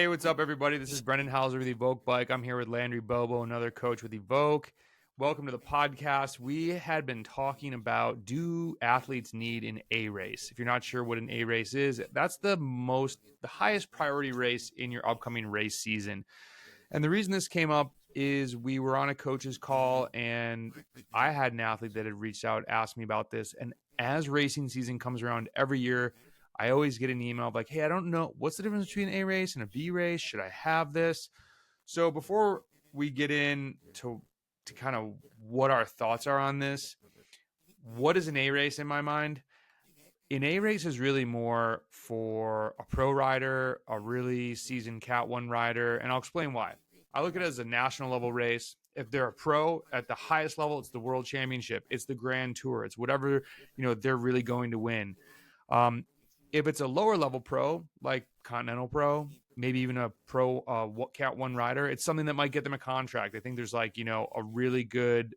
Hey, what's up, everybody? This is Brendan Hauser with EVOQ Bike. I'm here with Landry Bobo, another coach with EVOQ. Welcome to the podcast. We had been talking about, do athletes need an A race? If you're not sure what an A race is, that's the highest priority race in your upcoming race season. And the reason this came up is we were on a coach's call and I had an athlete that had reached out, asked me about this. And as racing season comes around every year, I always get an email of like, hey, I don't know. What's the difference between an A race and a B race? Should I have this? So before we get into kind of what our thoughts are on this, what is an A race in my mind? An A race is really more for a pro rider, a really seasoned Cat 1 rider, and I'll explain why. I look at it as a national level race. If they're a pro at the highest level, it's the World Championship, it's the Grand Tour, it's whatever they're really going to win. If it's a lower level pro, like Continental Pro, maybe even a pro Cat 1 rider, it's something that might get them a contract. I think there's a really good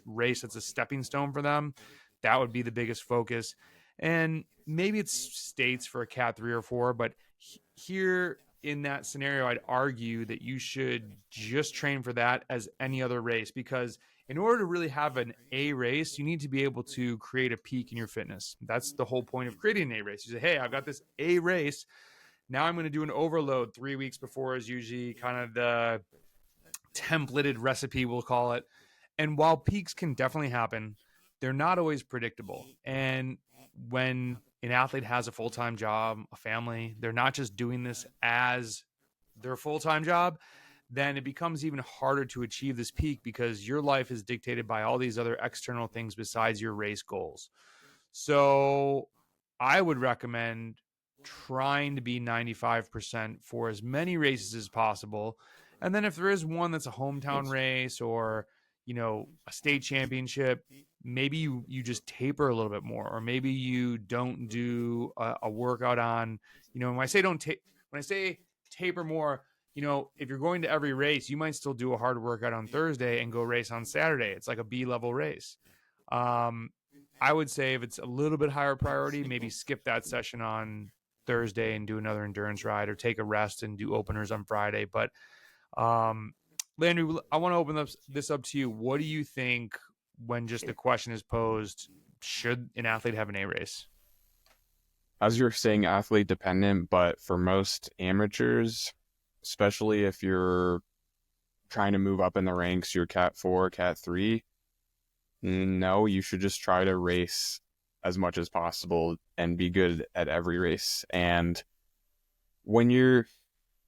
race that's a stepping stone for them. That would be the biggest focus. And maybe it's states for a Cat 3 or 4, but here in that scenario, I'd argue that you should just train for that as any other race, because in order to really have an A race, you need to be able to create a peak in your fitness. That's the whole point of creating an A race. You say, hey, I've got this A race. Now I'm going to do an overload 3 weeks before is usually kind of the templated recipe, we'll call it. And while peaks can definitely happen, they're not always predictable. And when an athlete has a full-time job, a family, they're not just doing this as their full-time job, then it becomes even harder to achieve this peak because your life is dictated by all these other external things besides your race goals. So I would recommend trying to be 95% for as many races as possible. And then if there is one that's a hometown race or, a state championship, maybe you just taper a little bit more, or maybe you don't do a workout on, when I say taper more, if you're going to every race, you might still do a hard workout on Thursday and go race on Saturday. It's like a B level race. I would say if it's a little bit higher priority, maybe skip that session on Thursday and do another endurance ride, or take a rest and do openers on Friday. But Landry, I want to open this up to you. What do you think when just the question is posed, should an athlete have an A race? As you're saying, athlete dependent, but for most amateurs, especially if you're trying to move up in the ranks, you're Cat 4, Cat 3, no, you should just try to race as much as possible and be good at every race. And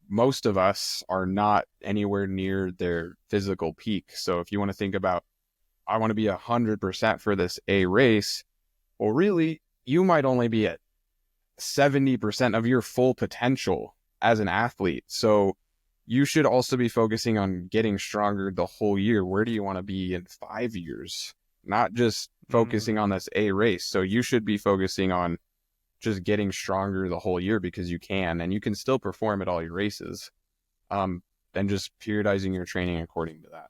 most of us are not anywhere near their physical peak. So if you want to think about, I want to be 100% for this A race, well, really, you might only be at 70% of your full potential as an athlete. So you should also be focusing on getting stronger the whole year. Where do you want to be in 5 years? Not just focusing on this A race. So you should be focusing on just getting stronger the whole year, because you can, and you can still perform at all your races. And just periodizing your training according to that.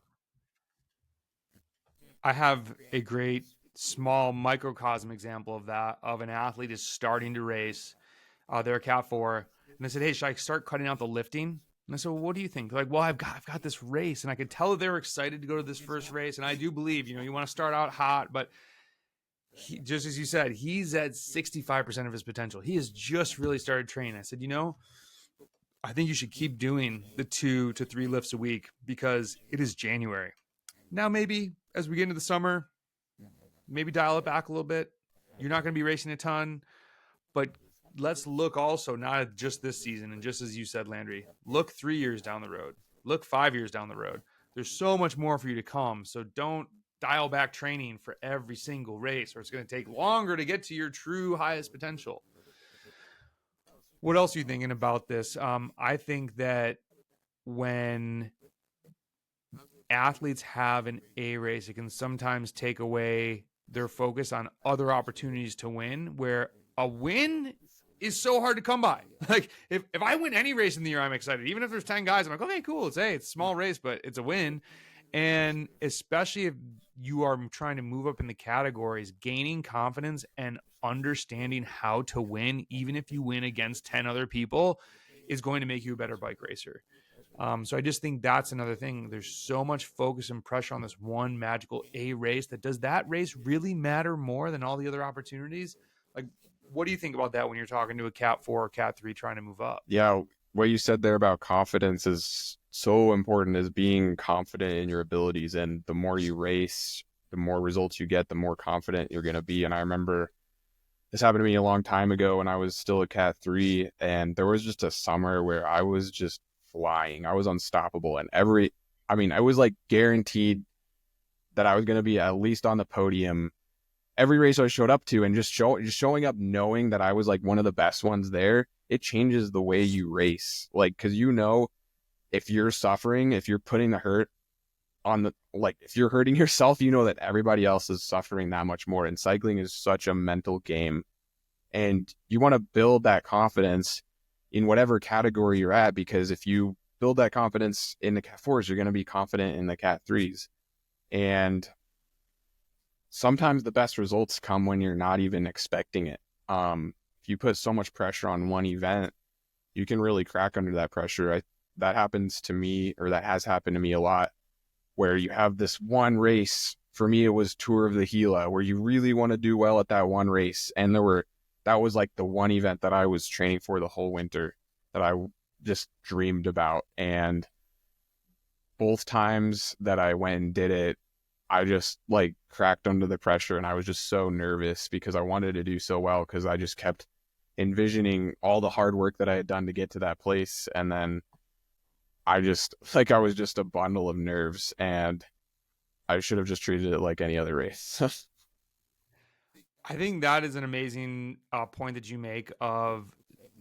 I have a great small microcosm example of that, of an athlete is starting to race. They're a Cat 4. And they said, hey, should I start cutting out the lifting? And I said, well, what do you think? They're like, well, I've got this race. And I could tell that they were excited to go to this first race. And I do believe, you want to start out hot, but just as you said, he's at 65% of his potential. He has just really started training. I said, I think you should keep doing the 2 to 3 lifts a week, because it is January. Now, maybe as we get into the summer, maybe dial it back a little bit. You're not going to be racing a ton, but let's look also not at just this season. And just as you said, Landry, look 3 years down the road, look 5 years down the road. There's so much more for you to come. So don't dial back training for every single race, or it's going to take longer to get to your true highest potential. What else are you thinking about this? I think that when athletes have an A race, it can sometimes take away their focus on other opportunities to win, where a win is so hard to come by. Like if I win any race in the year, I'm excited. Even if there's 10 guys, I'm like, okay, cool. It's a small race, but it's a win. And especially if you are trying to move up in the categories, gaining confidence and understanding how to win, even if you win against 10 other people, is going to make you a better bike racer. So I just think that's another thing. There's so much focus and pressure on this one magical A race that does that race really matter more than all the other opportunities? Like, what do you think about that when you're talking to a Cat 4 or Cat 3 trying to move up? Yeah, what you said there about confidence is so important, is being confident in your abilities. And the more you race, the more results you get, the more confident you're going to be. And I remember this happened to me a long time ago when I was still a Cat 3, and there was just a summer where I was just flying. I was unstoppable. And I was like guaranteed that I was going to be at least on the podium every race I showed up to, and just showing up knowing that I was like one of the best ones there. It changes the way you race. Like, cause if you're suffering, if you're putting the hurt on if you're hurting yourself, that everybody else is suffering that much more. And cycling is such a mental game, and you want to build that confidence in whatever category you're at, because if you build that confidence in the Cat 4s, you're going to be confident in the Cat 3s. And sometimes the best results come when you're not even expecting it. If you put so much pressure on one event, you can really crack under that pressure. That happens to me, or that has happened to me a lot, where you have this one race. For me, it was Tour of the Gila, where you really want to do well at that one race. And that was like the one event that I was training for the whole winter, that I just dreamed about. And both times that I went and did it, I just like cracked under the pressure, and I was just so nervous because I wanted to do so well, because I just kept envisioning all the hard work that I had done to get to that place. And then I was just a bundle of nerves, and I should have just treated it like any other race. I think that is an amazing point that you make of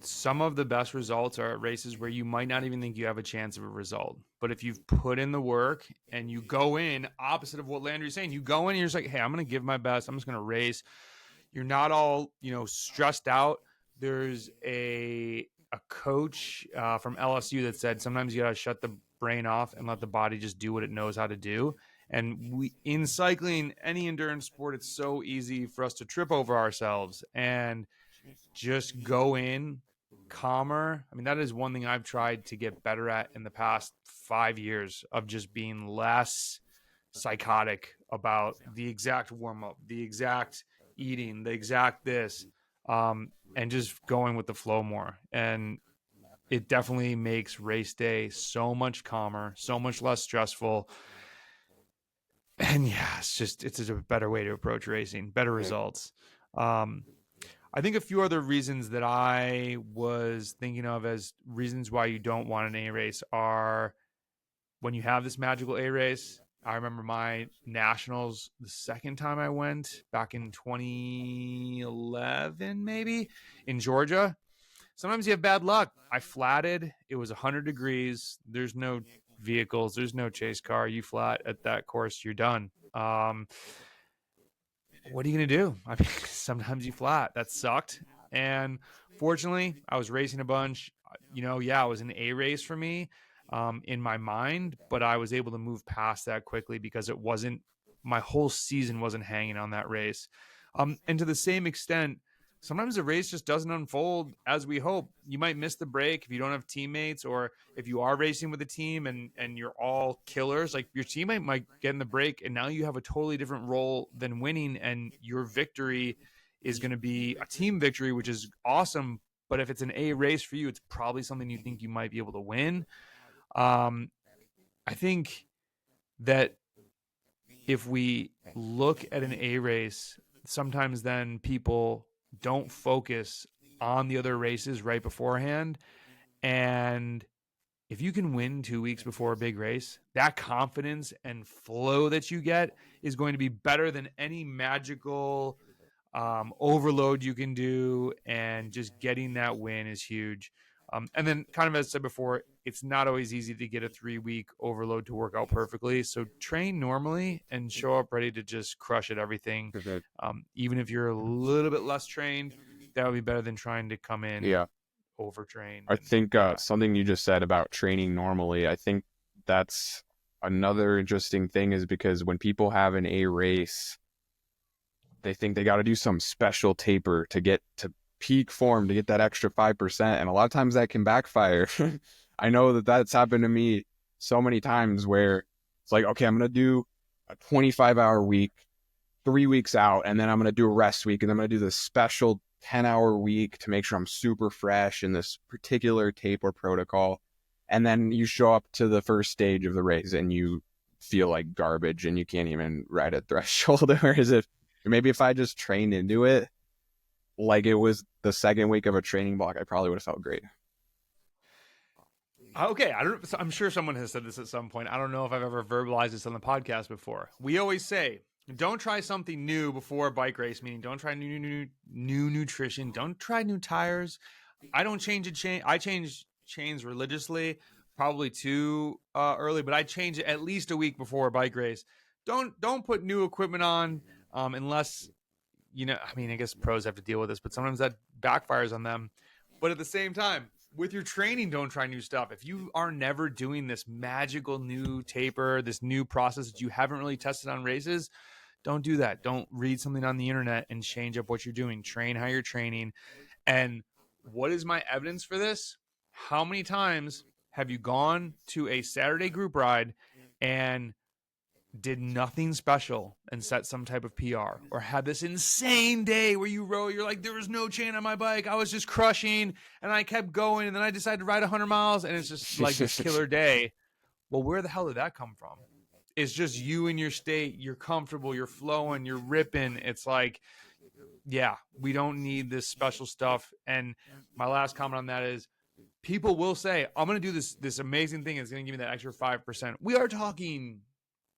some of the best results are at races where you might not even think you have a chance of a result. But if you've put in the work and you go in, opposite of what Landry's saying, you go in and you're just like, hey, I'm going to give my best. I'm just going to race. You're not all, stressed out. There's a coach from LSU that said sometimes you got to shut the brain off and let the body just do what it knows how to do. And in cycling, any endurance sport, it's so easy for us to trip over ourselves and just go in calmer. I mean, that is one thing I've tried to get better at in the past 5 years, of just being less psychotic about the exact warm up, the exact eating, the exact this, and just going with the flow more. And it definitely makes race day so much calmer, so much less stressful. And yeah, it's just a better way to approach racing, better results. I think a few other reasons that I was thinking of as reasons why you don't want an A race are when you have this magical A race. I remember my nationals the second time I went back in 2011, maybe, in Georgia. Sometimes you have bad luck. I flatted. It was 100 degrees. There's no vehicles. There's no chase car. You flat at that course, you're done. What are you going to do? I mean, sometimes you flat. That sucked. And fortunately, I was racing a bunch. It was an A race for me in my mind, but I was able to move past that quickly because my whole season wasn't hanging on that race. And to the same extent, sometimes the race just doesn't unfold as we hope. You might miss the break if you don't have teammates, or if you are racing with a team and you're all killers, like your teammate might get in the break and now you have a totally different role than winning, and your victory is going to be a team victory, which is awesome. But if it's an A race for you, it's probably something you think you might be able to win. I think that if we look at an A race, sometimes then people don't focus on the other races right beforehand. And if you can win 2 weeks before a big race, that confidence and flow that you get is going to be better than any magical overload you can do. And just getting that win is huge. And then, kind of as I said before, it's not always easy to get a 3-week overload to work out perfectly. So train normally and show up ready to just crush at everything. Even if you're a little bit less trained, that would be better than trying to come in overtrained. I think something you just said about training normally, I think that's another interesting thing, is because when people have an A race, they think they got to do some special taper to get to peak form to get that extra 5%. And a lot of times that can backfire. I know that that's happened to me so many times where it's like, okay, I'm going to do a 25-hour week, 3 weeks out, and then I'm going to do a rest week, and then I'm going to do this special 10-hour week to make sure I'm super fresh in this particular taper protocol. And then you show up to the first stage of the race and you feel like garbage and you can't even ride a threshold. Whereas if I just trained into it like it was the second week of a training block, I probably would have felt great. Okay, I'm sure someone has said this at some point. I don't know if I've ever verbalized this on the podcast before. We always say, don't try something new before a bike race, meaning don't try new nutrition, don't try new tires. I don't change a chain. I change chains religiously, probably too early, but I change it at least a week before a bike race. Don't put new equipment on unless, I mean, I guess pros have to deal with this, but sometimes that backfires on them. But at the same time, with your training, don't try new stuff. If you are never doing this magical new taper, this new process that you haven't really tested on races, don't do that. Don't read something on the internet and change up what you're doing. Train how you're training. And what is my evidence for this? How many times have you gone to a Saturday group ride and did nothing special and set some type of PR, or had this insane day where you're like, there was no chain on my bike, I was just crushing and I kept going, and then I decided to ride 100 miles and it's just like this killer day? Well, where the hell did that come from? It's just you in your state, you're comfortable, you're flowing, you're ripping. It's like, yeah, we don't need this special stuff. And my last comment on that is, people will say, I'm going to do this amazing thing, it's going to give me that extra 5%. We are talking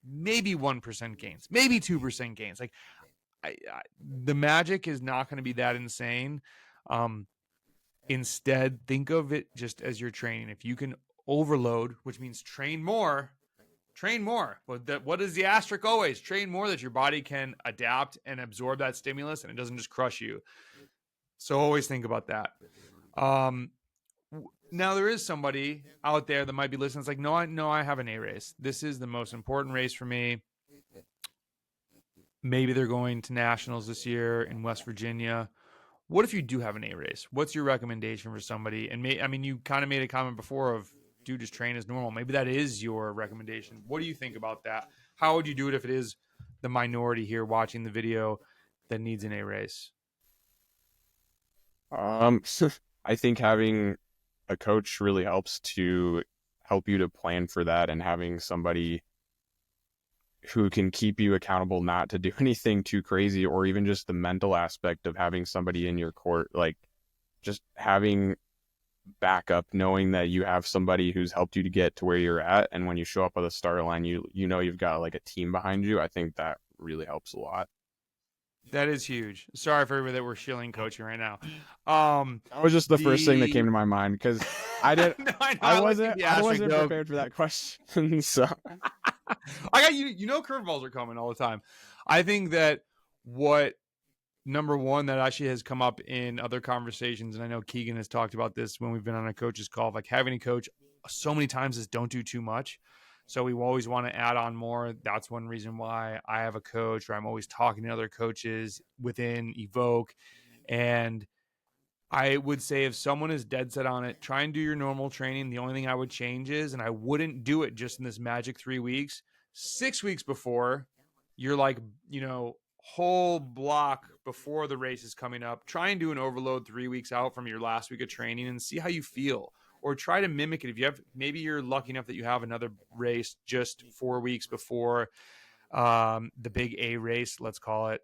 maybe 1% gains, maybe 2% gains. Like, the magic is not going to be that insane. Instead, think of it just as your training. If you can overload, which means train more. What is the asterisk always? Train more, that your body can adapt and absorb that stimulus and it doesn't just crush you. So always think about that. Now, there is somebody out there that might be listening. It's like, no, I have an A race. This is the most important race for me. Maybe they're going to nationals this year in West Virginia. What if you do have an A race? What's your recommendation for somebody? And you kind of made a comment before of, dude, just train as normal. Maybe that is your recommendation. What do you think about that? How would you do it if it is the minority here watching the video that needs an A race? I think having a coach really helps to help you to plan for that, and having somebody who can keep you accountable not to do anything too crazy, or even just the mental aspect of having somebody in your court, like just having backup, knowing that you have somebody who's helped you to get to where you're at, and when you show up at the start line, you know you've got like a team behind you. I think that really helps a lot. That is huge. Sorry for everybody that we're shilling coaching right now. That was just the first thing that came to my mind, because I didn't No, I wasn't like prepared for that question. So I got curveballs are coming all the time. I think that number one that actually has come up in other conversations, and I know Keegan has talked about this when we've been on a coach's call, like having a coach so many times is don't do too much. So we always want to add on more. That's one reason why I have a coach, or I'm always talking to other coaches within EVOQ. And I would say, if someone is dead set on it, try and do your normal training. The only thing I would change is, and I wouldn't do it just in this magic 3 weeks, 6 weeks before, you're like, whole block before the race is coming up, try and do an overload 3 weeks out from your last week of training and see how you feel. Or try to mimic it. If you have, maybe you're lucky enough that you have another race just 4 weeks before the big A race, let's call it.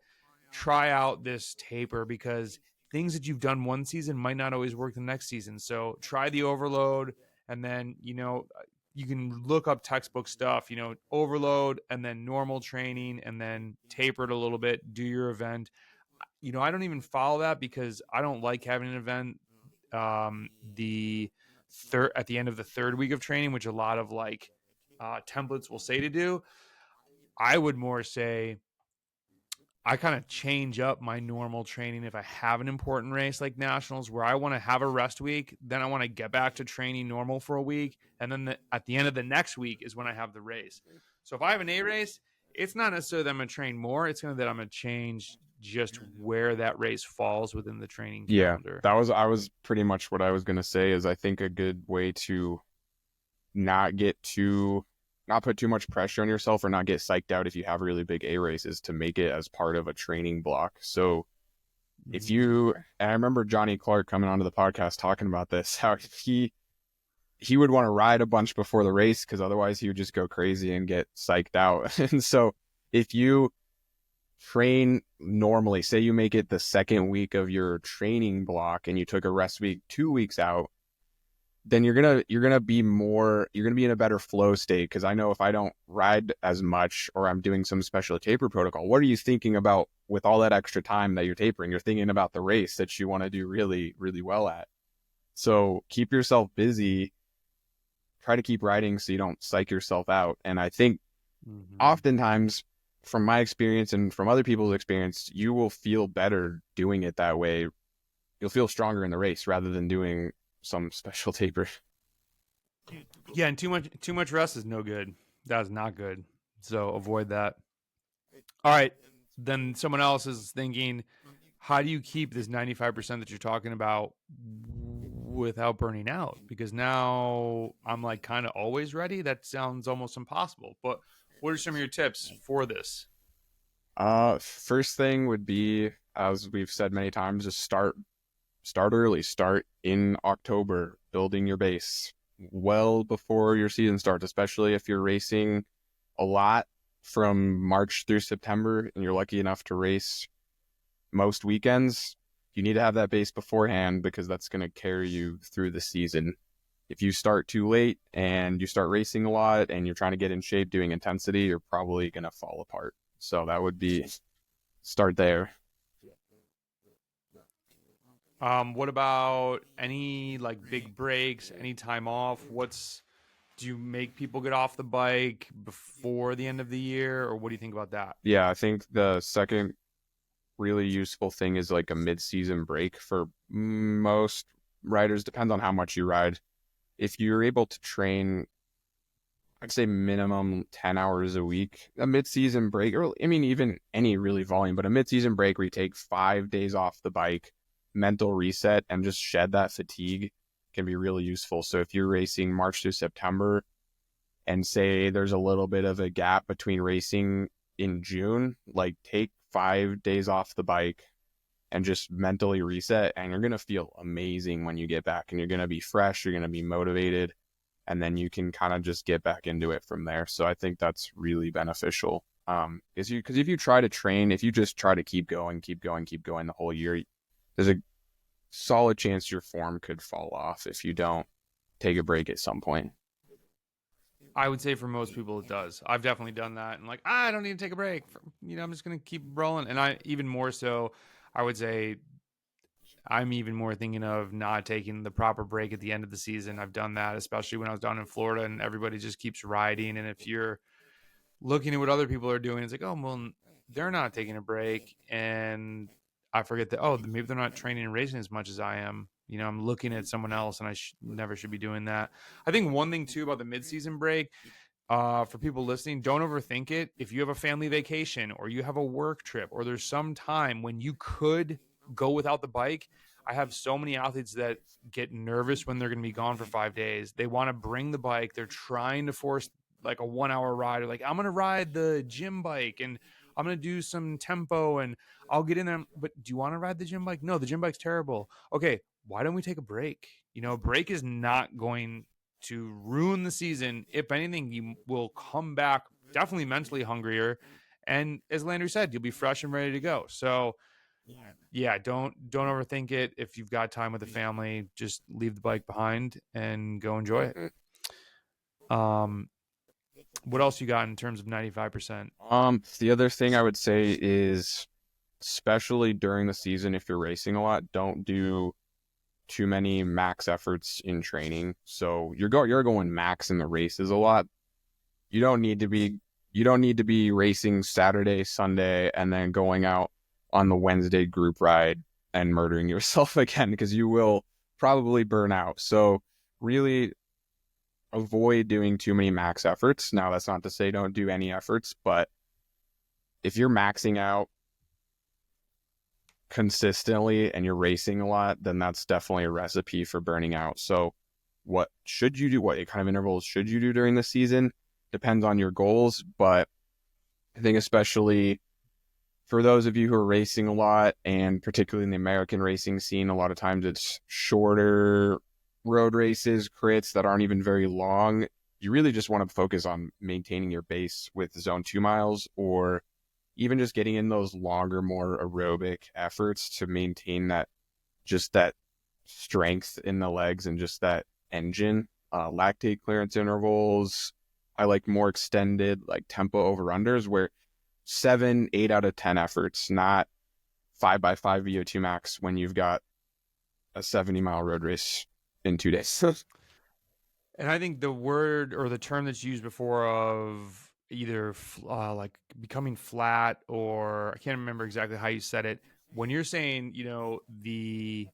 Try out this taper, because things that you've done one season might not always work the next season. So try the overload, and then, you can look up textbook stuff, overload and then normal training and then taper it a little bit, do your event. I don't even follow that because I don't like having an event at the end of the third week of training, which a lot of templates will say to do. I would more say I kind of change up my normal training if I have an important race like nationals, where I want to have a rest week. Then I want to get back to training normal for a week. And then at the end of the next week is when I have the race. So if I have an A race, it's not necessarily that I'm going to train more. It's going to that I'm going to change just where that race falls within the training Yeah, calendar. I was pretty much what I was going to say is I think a good way to not put too much pressure on yourself or not get psyched out if you have a really big A race is to make it as part of a training block. So if you, and I remember Johnny Clark coming onto the podcast talking about this, how he would want to ride a bunch before the race because otherwise he would just go crazy and get psyched out. And so if you train normally, say you make it the second week of your training block and you took a rest week 2 weeks out, then you're gonna be in a better flow state. Because I know if I don't ride as much or I'm doing some special taper protocol, what are you thinking about with all that extra time that you're tapering? You're thinking about the race that you want to do really, really well at. So keep yourself busy. Try to keep riding so you don't psych yourself out. And I think oftentimes, from my experience and from other people's experience, you will feel better doing it that way. You'll feel stronger in the race rather than doing some special taper. Yeah, and too much rest is no good. That is not good. So avoid that. All right. Then someone else is thinking, how do you keep this 95% that you're talking about without burning out? Because now I'm like kind of always ready. That sounds almost impossible. But what are some of your tips for this? First thing would be, as we've said many times, just start early. Start in October, building your base well before your season starts, especially if you're racing a lot from March through September and you're lucky enough to race most weekends. You need to have that base beforehand because that's going to carry you through the season. If you start too late and you start racing a lot and you're trying to get in shape doing intensity, you're probably going to fall apart. So that would be start there. What about any like big breaks, any time off? Do you make people get off the bike before the end of the year, or what do you think about that? Yeah, I think the second really useful thing is like a mid-season break for most riders. Depends on how much you ride. If you're able to train, I'd say minimum 10 hours a week, a mid-season break, or I mean, even any really volume, but a mid-season break where you take 5 days off the bike, mental reset, and just shed that fatigue can be really useful. So if you're racing March through September and say there's a little bit of a gap between racing in June, like take 5 days off the bike and just mentally reset, and you're going to feel amazing when you get back, and you're going to be fresh, you're going to be motivated, and then you can kind of just get back into it from there. So I think that's really beneficial. Because if you try to train, if you just try to keep going the whole year, there's a solid chance your form could fall off if you don't take a break at some point. I would say for most people it does. I've definitely done that, and like I don't need to take a break. I'm just gonna keep rolling. And I even more so, I would say I'm even more thinking of not taking the proper break at the end of the season. I've done that, especially when I was down in Florida, and everybody just keeps riding. And if you're looking at what other people are doing, it's like, oh well, they're not taking a break, and I forget that. Oh, maybe they're not training and racing as much as I am. I'm looking at someone else, and I never should be doing that. I think one thing too about the midseason break, for people listening, don't overthink it. If you have a family vacation or you have a work trip or there's some time when you could go without the bike, I have so many athletes that get nervous when they're going to be gone for 5 days. They want to bring the bike. They're trying to force like a 1 hour ride, or like, I'm going to ride the gym bike and I'm going to do some tempo and I'll get in there. But do you want to ride the gym bike? No, the gym bike's terrible. Okay, why don't we take a break? A break is not going to ruin the season. If anything, you will come back definitely mentally hungrier. And as Landry said, you'll be fresh and ready to go. So yeah, don't overthink it. If you've got time with the family, just leave the bike behind and go enjoy it. What else you got in terms of 95%? The other thing I would say is, especially during the season, if you're racing a lot, don't do too many max efforts in training. So you're going max in the races a lot. You don't need to be racing Saturday, Sunday, and then going out on the Wednesday group ride and murdering yourself again, because you will probably burn out. So really avoid doing too many max efforts. Now, that's not to say don't do any efforts, but if you're maxing out consistently and you're racing a lot, then that's definitely a recipe for burning out. So what should you do? What kind of intervals should you do during the season? Depends on your goals, but I think especially for those of you who are racing a lot, and particularly in the American racing scene, a lot of times it's shorter road races, crits that aren't even very long. You really just want to focus on maintaining your base with zone 2 miles, or even just getting in those longer, more aerobic efforts to maintain that strength in the legs and just that engine. Lactate clearance intervals. I like more extended, like tempo over unders where 7, 8 out of 10 efforts, not 5x5 VO2 max when you've got a 70-mile road race in 2 days. And I think the word or the term that's used before of either like becoming flat, or I can't remember exactly how you said it. When you're saying, the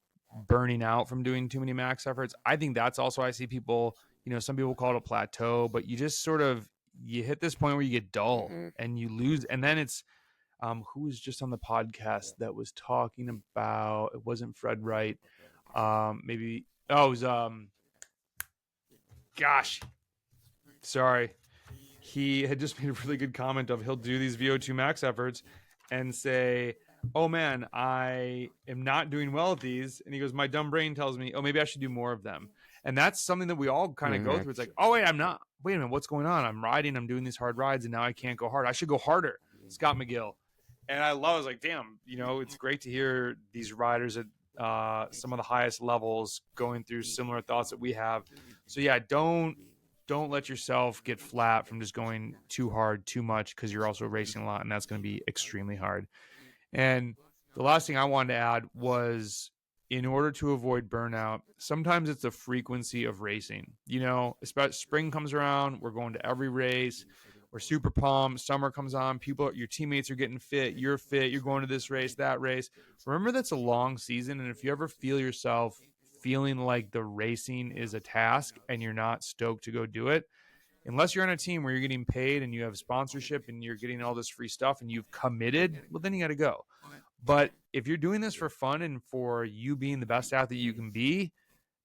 burning out from doing too many max efforts, I think that's also, I see people, some people call it a plateau, but you just sort of, you hit this point where you get dull Mm-hmm. and you lose. And then it's, who was just on the podcast that was talking about, it wasn't Fred Wright. Maybe, oh, it was, gosh, sorry. He had just made a really good comment of he'll do these VO2 max efforts and say, oh man, I am not doing well at these. And he goes, my dumb brain tells me, oh, maybe I should do more of them. And that's something that we all kind of go Mm-hmm. through. It's like, oh, wait, I'm not. Wait a minute, what's going on? I'm riding, I'm doing these hard rides, and now I can't go hard. I should go harder. Scott McGill. And I was like, damn, it's great to hear these riders at some of the highest levels going through similar thoughts that we have. So yeah, don't let yourself get flat from just going too hard too much, because you're also racing a lot, and that's going to be extremely hard. And the last thing I wanted to add was, in order to avoid burnout, sometimes it's the frequency of racing. Especially spring comes around, we're going to every race, we're super pumped, summer comes on, your teammates are getting fit, you're going to this race, that race. Remember, that's a long season, and if you ever feel yourself feeling like the racing is a task and you're not stoked to go do it, unless you're on a team where you're getting paid and you have sponsorship and you're getting all this free stuff and you've committed, well, then you got to go. But if you're doing this for fun and for you being the best athlete you can be,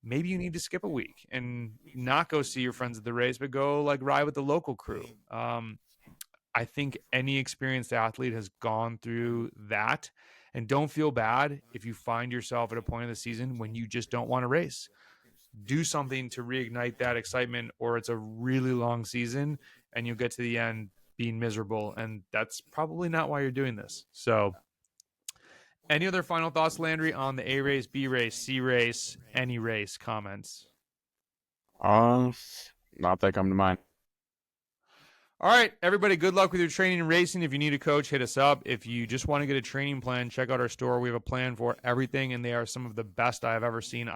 maybe you need to skip a week and not go see your friends at the race, but go like ride with the local crew. I think any experienced athlete has gone through that. And don't feel bad if you find yourself at a point of the season when you just don't want to race. Do something to reignite that excitement, or it's a really long season and you'll get to the end being miserable. And that's probably not why you're doing this. So, any other final thoughts, Landry, on the A race, B race, C race, any race comments? Um, Not that come to mind. All right, everybody, good luck with your training and racing. If you need a coach, hit us up. If you just want to get a training plan, check out our store. We have a plan for everything, and they are some of the best I have ever seen.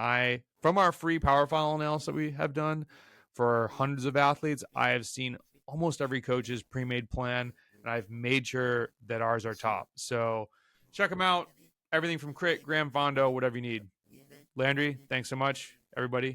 From our free power file analysis that we have done for hundreds of athletes, I have seen almost every coach's pre-made plan, and I've made sure that ours are top. So check them out. Everything from Crit, Graham Fondo, whatever you need. Landry, thanks so much. Everybody,